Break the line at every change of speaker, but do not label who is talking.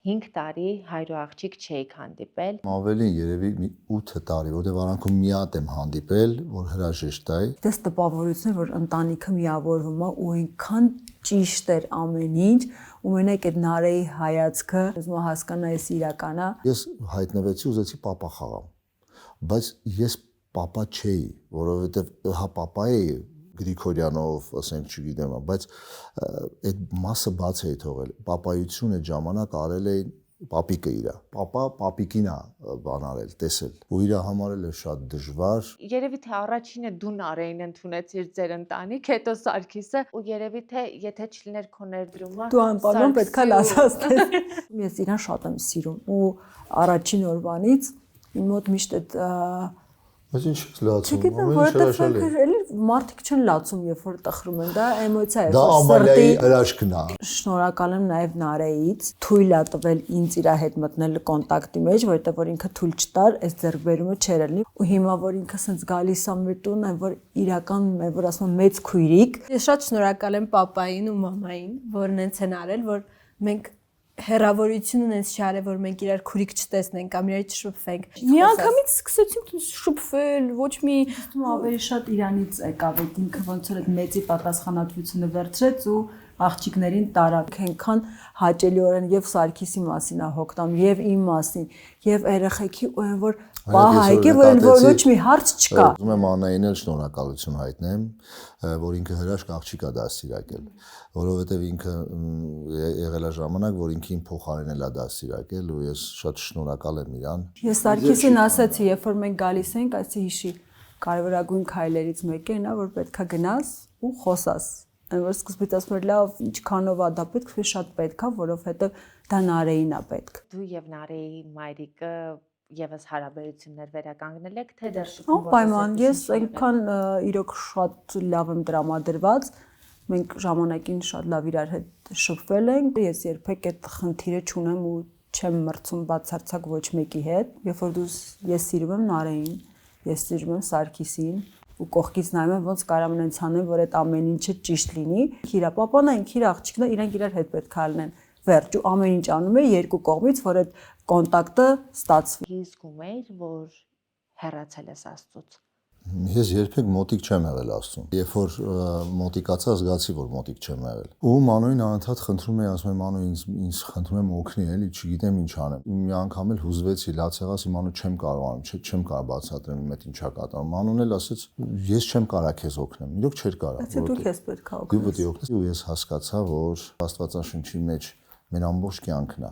5 տարի հայրուաղջիկ չէիք հանդիպել։
Ավելին երևի 8 տարի, որտեղ արանքում մի հատ եմ հանդիպել, որ հրաժեշտ է։
Դες տպավորություն է, որ ընտանիքը միավորվում է ու այնքան ճիշտ էր ամեն ինչ, ու մենակ այդ Նարեի հայացքը, ուզում հասկանա էս իրական է։
Ես հայտնվեցի, ուզեցի պապա խաղամ, բայց ես պապա չէի, որովհետև հա պապա էի Գրիգորյանով, ասենք, չգիտեմ, բայց այդ մասը բաց էի թողել։ Պապայություն այդ ժամանակ արել էին պապիկը իրա։ Պապա պապիկին է բան արել, տեսել։ Ու իրա համար էլ է շատ դժվար։
Երևի թե առաջինը դու Նարեին ընդունեցիր ձեր ընտանիք, հետո Սարգիսը, ու երևի թե եթե չլիներ քո ներդրումը,
դու անպայման պետք է լացածներ։ Ես իրան շատ եմ սիրում ու առաջին օրվանից իմ մոտ միշտ այդ
Բայց ինչ ես լացում,
չգիտեմ, որտեղ էլի մարդիկ չեն լացում, երբ որ տխրում են, դա էմոցիա է,
դա Ամալիայի հրաշքն է։
Շնորհակալ եմ նաև Նարեից, թույլ է տվել ինձ իր հետ մտնել կոնտակտի մեջ, որովհետև որ ինքը թույլ չտար, այս ձեռքբերումը չէր ելնի, ու հիմա որ ինքը սենց գալիս է մեր տուն, այն որ իրական է, որ ասում եմ մեծ քույրիկ։
Ես շատ շնորհակալ եմ պապային ու մամային, որ նենց են արել, որ մենք հերավորություն ունենք շարը, որ մենք իրար քուրիկ չտեսնենք կամ իրար չշփվենք։ Միանգամից սկսեցինք շփվել, ոչ մի
ավելի շատ իրանից եկավ, այդ ինքը ոնց որ այդ մեծի պատասխանատվությունը վերցրեց ու աղջիկներին տարավ, այնքան հաճելիորեն եւ Սարգիսի մասին է հոգտամ, եւ իմ մասին, եւ երեխեքի ու այն որ պահայկի, որ ոչ մի հարց չկա։
Ուզում եմ Աննային էլ շնորհակալություն հայտնեմ, որ ինքը հրաշք աղջիկ է դաստիարակել, որովհետեւ ինքը եղել է ժամանակ, որ ինքին փոխարինել է դաստիարակել ու ես շատ շնորհակալ եմ իրան։
Ես Սարգիսին ասացի, երբ որ մենք գալիս ենք, այսի հիշի, կարևորագույն քայլերից մեկը նա որ պետքա գնաս ու խոսաս։ Այն որ սկզբից ասում էր լավ, ինչքանով է դա պետք, շատ պետք է, որովհետեւ դա Նարեին է պետք։
Դու եւ Նարեի մայրիկը եւս հարաբերություններ վերականգնել եք, թե դեռ
Անպայման, ես այնքան իրոք շատ լավ եմ տրամադրված, մենք ժամանակին շատ լավ իրար հետ շփվել ենք, ես երբեք այդ խնդիրը չունեմ ու չեմ մրցում բացարձակ ոչ մեկի հետ, երբ որ ես սիրում եմ Նարեին, ես սիրում եմ Սարգիսին ու կողքից նայում եմ ոնց կարամ նենց անեմ, որ այդ ամեն ինչը ճիշտ լինի։ Իրա պապան այն իր աղջիկն է, իրանք իրար հետ պետք է լինեն։ Վերջ ու ամեն ինչ անում է երկու կողմից, որ այդ կոնտակտը ստացվի։
Զգում էիր, որ հեռացել ես Աստծուց։
Ես երբեք մոտիկ չեմ եղել Աստծուն։ Երբ որ մոտիկացա, զգացի, որ մոտիկ չեմ եղել։ Ու Մանուին անընդհատ խնդրում էի, ասում եմ Մանու ինձ խնդրում եմ օգնի, էլի չգիտեմ ինչ անեմ։ Մի անգամ էլ հուզվեցի, լաց եղած, Մանու չեմ կարողանում, չեմ կարող բացատրեմ իմ հետ ինչա կատարում։ Մանուն էլ ասեց, ես չեմ կարող քեզ օգնեմ։ Իրոք չէր կարող։
Բայց դու քեզ պետք է օգնես։
Դու պետք է օգնես։ Ու ես հասկացա, որ Աստվածաշնչի մեջ մեր ամբողջ կյանքն է։